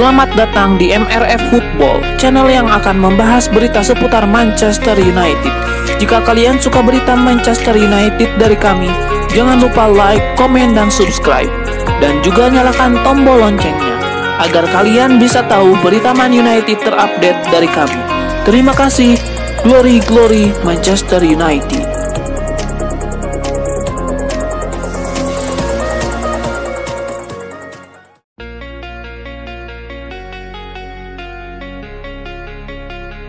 Selamat datang di MRF Football, channel yang akan membahas berita seputar Manchester United. Jika kalian suka berita Manchester United dari kami, jangan lupa like, komen, dan subscribe. Dan juga nyalakan tombol loncengnya, agar kalian bisa tahu berita Man United terupdate dari kami. Terima kasih. Glory, glory Manchester United.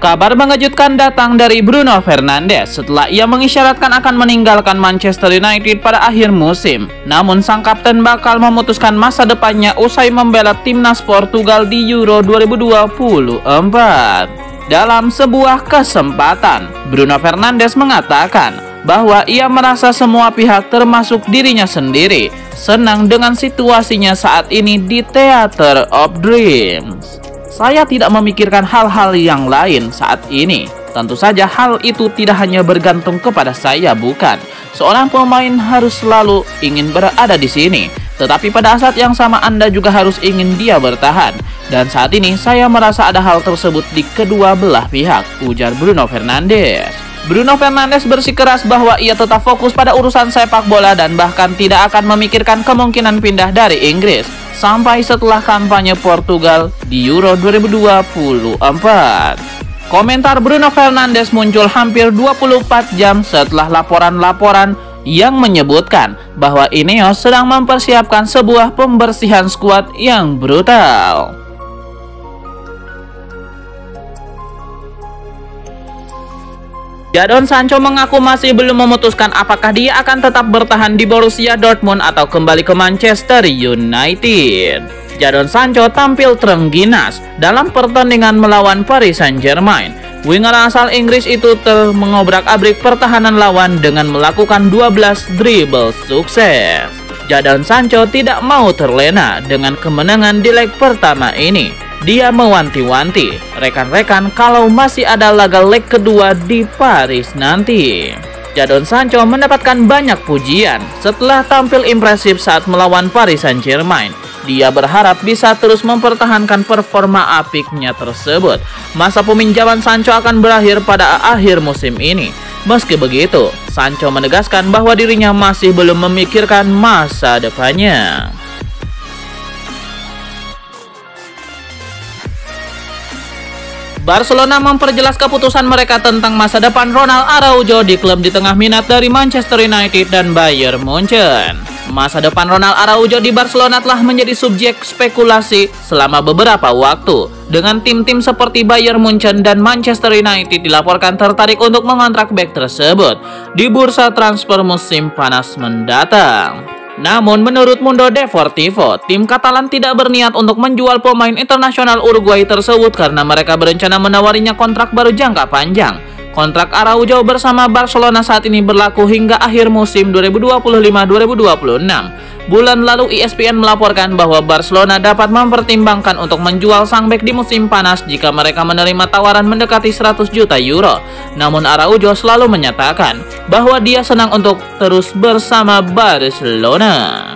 Kabar mengejutkan datang dari Bruno Fernandes setelah ia mengisyaratkan akan meninggalkan Manchester United pada akhir musim. Namun sang kapten bakal memutuskan masa depannya usai membela timnas Portugal di Euro 2024. Dalam sebuah kesempatan, Bruno Fernandes mengatakan bahwa ia merasa semua pihak termasuk dirinya sendiri senang dengan situasinya saat ini di Theatre of Dreams. Saya tidak memikirkan hal-hal yang lain saat ini. Tentu saja hal itu tidak hanya bergantung kepada saya, bukan. Seorang pemain harus selalu ingin berada di sini, tetapi pada saat yang sama Anda juga harus ingin dia bertahan. Dan saat ini saya merasa ada hal tersebut di kedua belah pihak, ujar Bruno Fernandes. Bruno Fernandes bersikeras bahwa ia tetap fokus pada urusan sepak bola dan bahkan tidak akan memikirkan kemungkinan pindah dari Inggris sampai setelah kampanye Portugal di Euro 2024. Komentar Bruno Fernandes muncul hampir 24 jam setelah laporan-laporan yang menyebutkan bahwa Ineos sedang mempersiapkan sebuah pembersihan skuad yang brutal. Jadon Sancho mengaku masih belum memutuskan apakah dia akan tetap bertahan di Borussia Dortmund atau kembali ke Manchester United. Jadon Sancho tampil terengginas dalam pertandingan melawan Paris Saint-Germain. Winger asal Inggris itu mengobrak-abrik pertahanan lawan dengan melakukan 12 dribble sukses. Jadon Sancho tidak mau terlena dengan kemenangan di leg pertama ini. Dia mewanti-wanti rekan-rekan kalau masih ada laga leg kedua di Paris nanti. Jadon Sancho mendapatkan banyak pujian setelah tampil impresif saat melawan Paris Saint-Germain. Dia berharap bisa terus mempertahankan performa apiknya tersebut. Masa peminjaman Sancho akan berakhir pada akhir musim ini. Meski begitu, Sancho menegaskan bahwa dirinya masih belum memikirkan masa depannya. Barcelona memperjelas keputusan mereka tentang masa depan Ronald Araujo di klub di tengah minat dari Manchester United dan Bayern Munchen. Masa depan Ronald Araujo di Barcelona telah menjadi subjek spekulasi selama beberapa waktu, dengan tim-tim seperti Bayern Munchen dan Manchester United dilaporkan tertarik untuk mengontrak bek tersebut di bursa transfer musim panas mendatang. Namun menurut Mundo Deportivo, tim Katalan tidak berniat untuk menjual pemain internasional Uruguay tersebut karena mereka berencana menawarinya kontrak baru jangka panjang. Kontrak Araujo bersama Barcelona saat ini berlaku hingga akhir musim 2025-2026. Bulan lalu ESPN melaporkan bahwa Barcelona dapat mempertimbangkan untuk menjual sang bek di musim panas jika mereka menerima tawaran mendekati 100 juta euro. Namun Araujo selalu menyatakan bahwa dia senang untuk terus bersama Barcelona.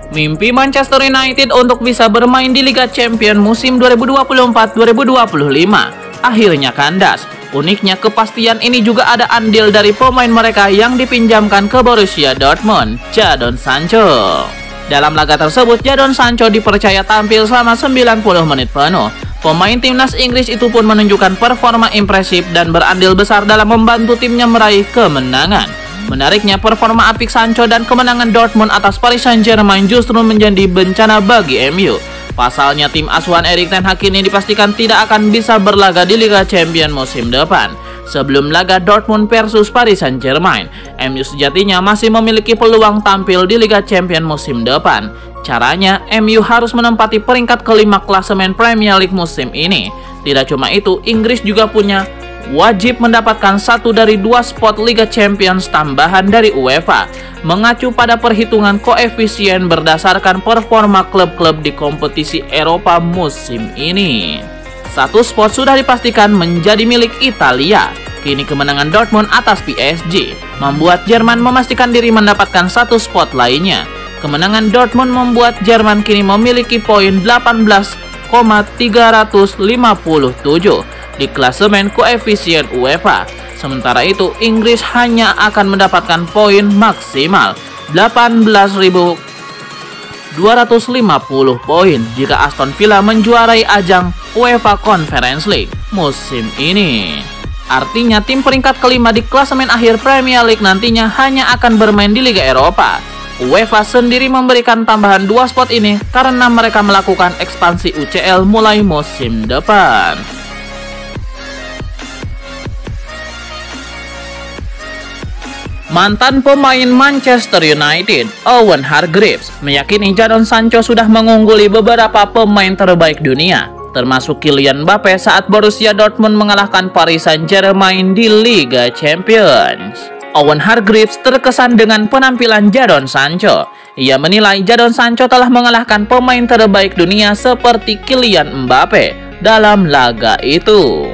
Mimpi Manchester United untuk bisa bermain di Liga Champions musim 2024-2025 akhirnya kandas. Uniknya kepastian ini juga ada andil dari pemain mereka yang dipinjamkan ke Borussia Dortmund, Jadon Sancho. Dalam laga tersebut, Jadon Sancho dipercaya tampil selama 90 menit penuh. Pemain timnas Inggris itu pun menunjukkan performa impresif dan berandil besar dalam membantu timnya meraih kemenangan. Menariknya, performa apik Sancho dan kemenangan Dortmund atas Paris Saint-Germain justru menjadi bencana bagi MU. Pasalnya tim asuhan Erik ten Hag ini dipastikan tidak akan bisa berlaga di Liga Champions musim depan. Sebelum laga Dortmund versus Paris Saint-Germain, MU sejatinya masih memiliki peluang tampil di Liga Champions musim depan. Caranya, MU harus menempati peringkat kelima klasemen Premier League musim ini. Tidak cuma itu, Inggris juga punya wajib mendapatkan satu dari dua spot Liga Champions tambahan dari UEFA, mengacu pada perhitungan koefisien berdasarkan performa klub-klub di kompetisi Eropa musim ini. Satu spot sudah dipastikan menjadi milik Italia. Kini kemenangan Dortmund atas PSG membuat Jerman memastikan diri mendapatkan satu spot lainnya. Kemenangan Dortmund membuat Jerman kini memiliki poin 18,357 di klasemen koefisien UEFA. Sementara itu, Inggris hanya akan mendapatkan poin maksimal 18.250 poin jika Aston Villa menjuarai ajang UEFA Conference League musim ini. Artinya tim peringkat kelima di klasemen akhir Premier League nantinya hanya akan bermain di Liga Eropa. UEFA sendiri memberikan tambahan 2 spot ini karena mereka melakukan ekspansi UCL mulai musim depan. Mantan pemain Manchester United, Owen Hargreaves, meyakini Jadon Sancho sudah mengungguli beberapa pemain terbaik dunia, termasuk Kylian Mbappe saat Borussia Dortmund mengalahkan Paris Saint-Germain di Liga Champions. Owen Hargreaves terkesan dengan penampilan Jadon Sancho. Ia menilai Jadon Sancho telah mengalahkan pemain terbaik dunia seperti Kylian Mbappe dalam laga itu.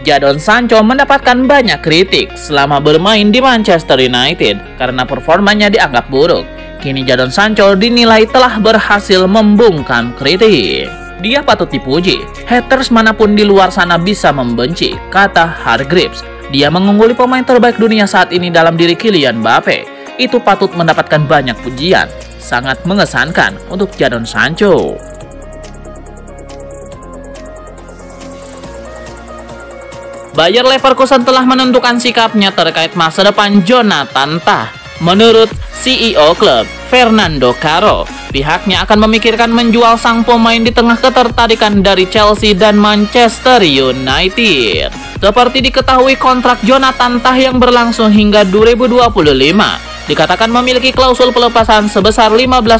Jadon Sancho mendapatkan banyak kritik selama bermain di Manchester United karena performanya dianggap buruk. Kini Jadon Sancho dinilai telah berhasil membungkam kritik. Dia patut dipuji, haters manapun di luar sana bisa membenci, kata Hargreaves. Dia mengungguli pemain terbaik dunia saat ini dalam diri Kylian Mbappe. Itu patut mendapatkan banyak pujian. Sangat mengesankan untuk Jadon Sancho. Bayer Leverkusen telah menentukan sikapnya terkait masa depan Jonathan Tah. Menurut CEO klub, Fernando Caro, pihaknya akan memikirkan menjual sang pemain di tengah ketertarikan dari Chelsea dan Manchester United. Seperti diketahui, kontrak Jonathan Tah yang berlangsung hingga 2025 dikatakan memiliki klausul pelepasan sebesar 15,5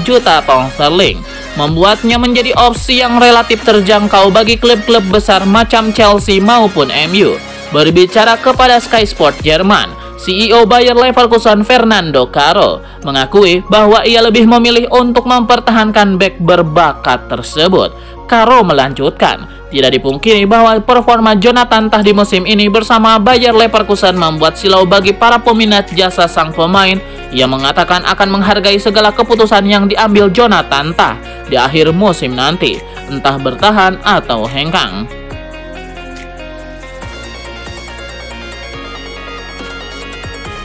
juta pound sterling, membuatnya menjadi opsi yang relatif terjangkau bagi klub-klub besar macam Chelsea maupun MU. Berbicara kepada Sky Sport Jerman, CEO Bayer Leverkusen Fernando Caro mengakui bahwa ia lebih memilih untuk mempertahankan bek berbakat tersebut. Caro melanjutkan, tidak dipungkiri bahwa performa Jonathan Tah di musim ini bersama Bayer Leverkusen membuat silau bagi para peminat jasa sang pemain. Ia mengatakan akan menghargai segala keputusan yang diambil Jonathan Tah di akhir musim nanti, entah bertahan atau hengkang.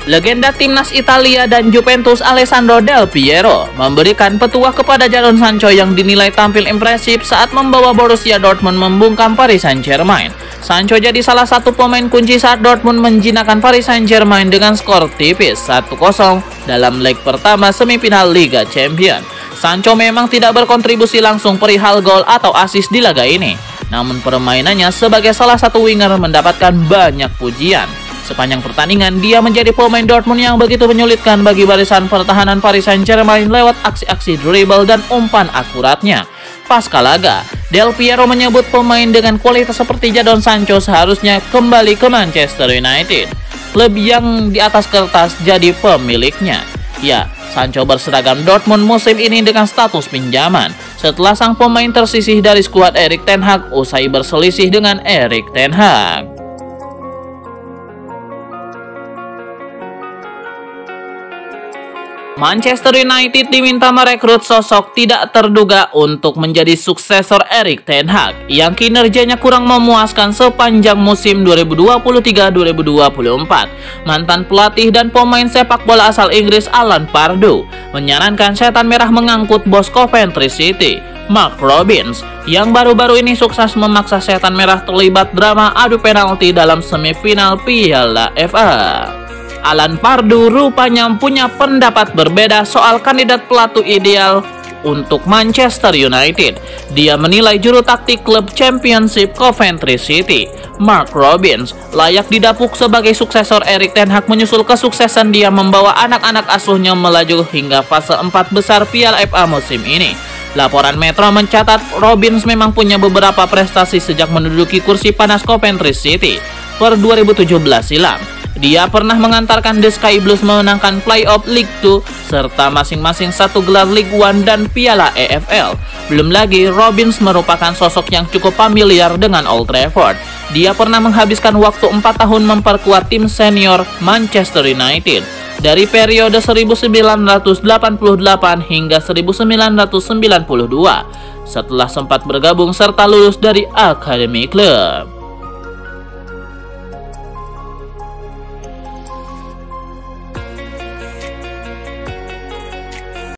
Legenda timnas Italia dan Juventus Alessandro Del Piero memberikan petuah kepada Jadon Sancho yang dinilai tampil impresif saat membawa Borussia Dortmund membungkam Paris Saint-Germain. Sancho jadi salah satu pemain kunci saat Dortmund menjinakkan Paris Saint-Germain dengan skor tipis 1-0 dalam leg pertama semifinal Liga Champions. Sancho memang tidak berkontribusi langsung perihal gol atau assist di laga ini, namun permainannya sebagai salah satu winger mendapatkan banyak pujian. Sepanjang pertandingan, dia menjadi pemain Dortmund yang begitu menyulitkan bagi barisan pertahanan Paris Saint-Germain lewat aksi-aksi dribble dan umpan akuratnya. Pasca laga, Del Piero menyebut pemain dengan kualitas seperti Jadon Sancho seharusnya kembali ke Manchester United, klub yang di atas kertas jadi pemiliknya. Ya, Sancho berseragam Dortmund musim ini dengan status pinjaman setelah sang pemain tersisih dari skuad Erik ten Hag usai berselisih dengan Erik ten Hag. Manchester United diminta merekrut sosok tidak terduga untuk menjadi suksesor Erik ten Hag yang kinerjanya kurang memuaskan sepanjang musim 2023-2024. Mantan pelatih dan pemain sepak bola asal Inggris Alan Pardew menyarankan setan merah mengangkut bos Coventry City, Mark Robins, yang baru-baru ini sukses memaksa setan merah terlibat drama adu penalti dalam semifinal Piala FA. Alan Pardew rupanya punya pendapat berbeda soal kandidat pelatih ideal untuk Manchester United. Dia menilai juru taktik klub Championship Coventry City, Mark Robins, layak didapuk sebagai suksesor Erik ten Hag menyusul kesuksesan dia membawa anak-anak asuhnya melaju hingga fase 4 besar Piala FA musim ini. Laporan Metro mencatat Robins memang punya beberapa prestasi sejak menduduki kursi panas Coventry City per 2017 silam. Dia pernah mengantarkan The Sky Blues memenangkan playoff League 2 serta masing-masing satu gelar League One dan Piala EFL. Belum lagi, Robins merupakan sosok yang cukup familiar dengan Old Trafford. Dia pernah menghabiskan waktu 4 tahun memperkuat tim senior Manchester United dari periode 1988 hingga 1992 setelah sempat bergabung serta lulus dari Academy Club.